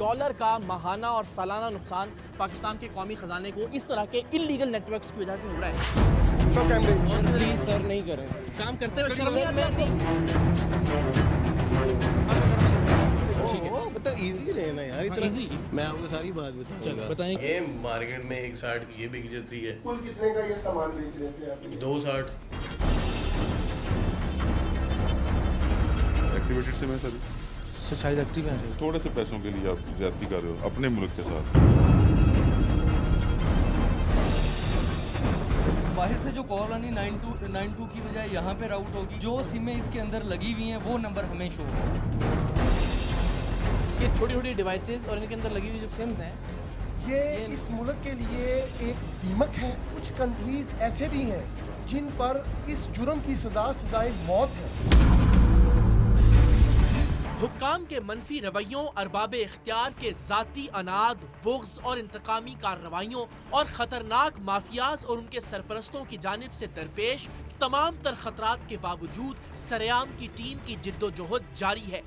Dollar کا ماہانہ اور سالانہ نقصان پاکستان کے قومی خزانے کو اس طرح کے انلیگل نیٹ ورکس کی وجہ سے ہو رہا ہے. پلیز سر نہیں کریں. کام کرتے ہوئے شرم نہیں آتی آپ کو؟ ایزی رہنا یار اتنا. میں آپ کو ساری بات بتاؤں گا. بتائیں. یہ مارکیٹ میں 160 کی یہ بک جاتی ہے. کل کتنے کا یہ سامان بیچ رہے تھے آپ؟ 260. ایکٹیویٹی سے میں سر شاید ایکٹیو ہیں. تھوڑے سے پیسوں کے لیے آپ زیادتی کر رہے ہو اپنے ملک کے ساتھ. باہر سے جو کال آنی 9292 کی بجائے یہاں پہ راؤٹ ہوگی. جو سمیں اس کے اندر لگی ہوئی ہیں وہ نمبر ہمیں شو ہوگا. یہ چھوٹی چھوٹی ڈیوائسز اور ان کے اندر لگی ہوئی جو سمز ہیں یہ اس ملک کے لیے ایک دیمک ہے. کچھ کنٹریز ایسے بھی ہیں جن پر اس جرم کی سزائے موت ہے. حکام کے منفی رویوں، ارباب اختیار کے ذاتی اناد، بغض اور انتقامی کارروائیوں اور خطرناک مافیاز اور ان کے سرپرستوں کی جانب سے درپیش تمام تر خطرات کے باوجود سریام کی ٹیم کی جد و جہد جاری ہے.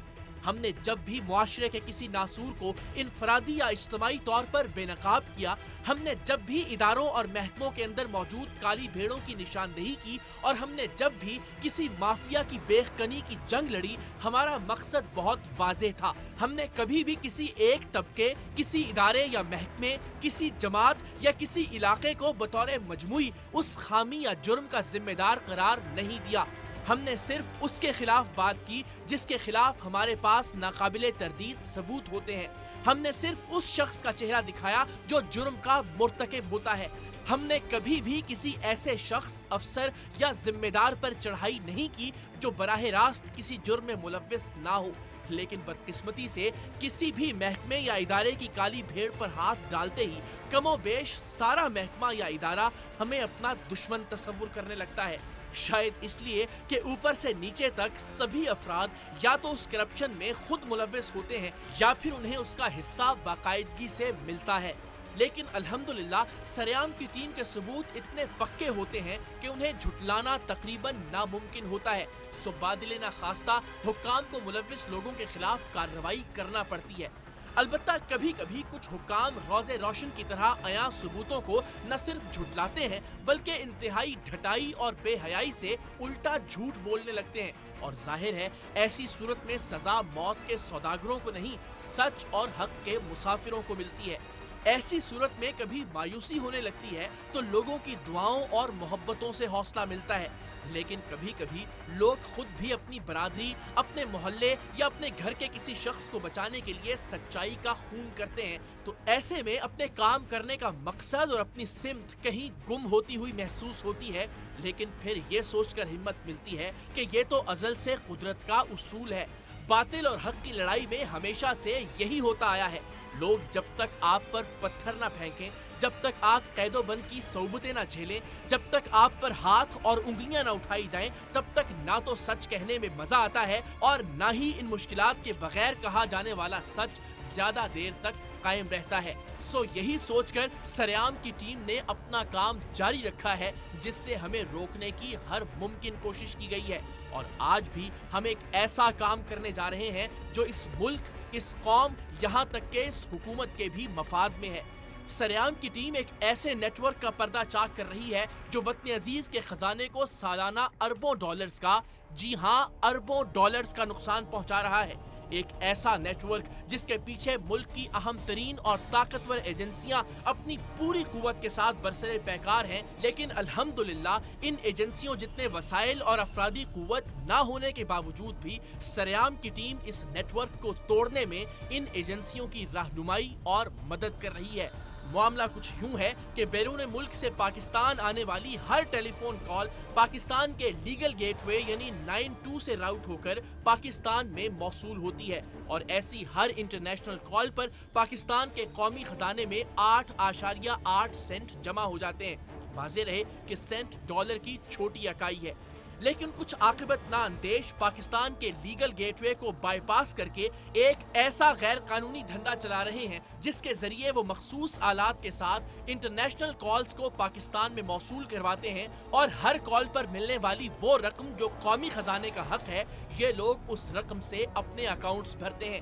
ہم نے جب بھی معاشرے کے کسی ناسور کو انفرادی یا اجتماعی طور پر بے نقاب کیا، ہم نے جب بھی اداروں اور محکموں کے اندر موجود کالی بھیڑوں کی نشاندہی کی اور ہم نے جب بھی کسی مافیا کی بیخکنی کی جنگ لڑی، ہمارا مقصد بہت واضح تھا. ہم نے کبھی بھی کسی ایک طبقے، کسی ادارے یا محکمے، کسی جماعت یا کسی علاقے کو بطور مجموعی اس خامی یا جرم کا ذمہ دار قرار نہیں دیا. ہم نے صرف اس کے خلاف بات کی جس کے خلاف ہمارے پاس ناقابل تردید ثبوت ہوتے ہیں. ہم نے صرف اس شخص کا چہرہ دکھایا جو جرم کا مرتکب ہوتا ہے. ہم نے کبھی بھی کسی ایسے شخص، افسر یا ذمہ دار پر چڑھائی نہیں کی جو براہ راست کسی جرم میں ملوث نہ ہو. لیکن بدقسمتی سے کسی بھی محکمے یا ادارے کی کالی بھیڑ پر ہاتھ ڈالتے ہی کم و بیش سارا محکمہ یا ادارہ ہمیں اپنا دشمن تصور کرنے لگتا ہے. شاید اس لیے کہ اوپر سے نیچے تک سبھی افراد یا تو اس کرپشن میں خود ملوث ہوتے ہیں یا پھر انہیں اس کا حصہ باقاعدگی سے ملتا ہے. لیکن الحمدللہ سریام کی ٹیم کے ثبوت اتنے پکے ہوتے ہیں کہ انہیں جھٹلانا تقریباً ناممکن ہوتا ہے. سو بادل ناخواستہ حکام کو ملوث لوگوں کے خلاف کارروائی کرنا پڑتی ہے. البتہ کبھی کبھی کچھ حکام روز روشن کی طرح عیاں ثبوتوں کو نہ صرف جھٹلاتے ہیں بلکہ انتہائی ڈھٹائی اور بے حیائی سے الٹا جھوٹ بولنے لگتے ہیں. اور ظاہر ہے ایسی صورت میں سزا موت کے سوداگروں کو نہیں، سچ اور حق کے مسافروں کو ملتی ہے. ایسی صورت میں کبھی مایوسی ہونے لگتی ہے تو لوگوں کی دعاؤں اور محبتوں سے حوصلہ ملتا ہے. لیکن کبھی کبھی لوگ خود بھی اپنی برادری، اپنے محلے یا اپنے گھر کے کسی شخص کو بچانے کے لیے سچائی کا خون کرتے ہیں. تو ایسے میں اپنے کام کرنے کا مقصد اور اپنی سمت کہیں گم ہوتی ہوئی محسوس ہوتی ہے. لیکن پھر یہ سوچ کر ہمت ملتی ہے کہ یہ تو ازل سے قدرت کا اصول ہے. باطل اور حق کی لڑائی میں ہمیشہ سے یہی ہوتا آیا ہے. لوگ جب تک آپ پر پتھر نہ پھینکیں، جب تک آپ قید و بند کی صعوبتیں نہ جھیلیں، جب تک آپ پر ہاتھ اور انگلیاں نہ اٹھائی جائیں، تب تک نہ تو سچ کہنے میں مزہ آتا ہے اور نہ ہی ان مشکلات کے بغیر کہا جانے والا سچ زیادہ دیر تک قائم رہتا ہے. سو یہی سوچ کر سریام کی ٹیم نے اپنا کام جاری رکھا ہے جس سے ہمیں روکنے کی ہر ممکن کوشش کی گئی ہے. اور آج بھی ہم ایک ایسا کام کرنے جا رہے ہیں جو اس ملک، اس قوم، یہاں تک کہ اس حکومت کے بھی مفاد میں ہے. سریام کی ٹیم ایک ایسے نیٹ ورک کا پردہ چاک کر رہی ہے جو وطن عزیز کے خزانے کو سالانہ اربوں ڈالرز کا، جی ہاں اربوں ڈالرز کا نقصان پہنچا رہا ہے. ایک ایسا نیٹ ورک جس کے پیچھے ملک کی اہم ترین اور طاقتور ایجنسیاں اپنی پوری قوت کے ساتھ برسر پیکار ہیں. لیکن الحمدللہ ان ایجنسیوں جتنے وسائل اور افرادی قوت نہ ہونے کے باوجود بھی سریام کی ٹیم اس نیٹ ورک کو توڑنے میں ان ایجنسیوں کی رہنمائی اور مدد کر رہی ہے. معاملہ کچھ یوں ہے کہ بیرون ملک سے پاکستان آنے والی ہر ٹیلی فون کال پاکستان کے لیگل گیٹ وے یعنی 92 سے راؤٹ ہو کر پاکستان میں موصول ہوتی ہے. اور ایسی ہر انٹرنیشنل کال پر پاکستان کے قومی خزانے میں 8.8 سینٹ جمع ہو جاتے ہیں. واضح رہے کہ سینٹ ڈالر کی چھوٹی اکائی ہے. لیکن کچھ عاقبت نا اندیش پاکستان کے لیگل گیٹ وے کو بائی پاس کر کے ایک ایسا غیر قانونی دھندا چلا رہے ہیں جس کے ذریعے وہ مخصوص آلات کے ساتھ انٹرنیشنل کالز کو پاکستان میں موصول کرواتے ہیں اور ہر کال پر ملنے والی وہ رقم جو قومی خزانے کا حق ہے یہ لوگ اس رقم سے اپنے اکاؤنٹس بھرتے ہیں.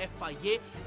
FIA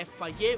FIA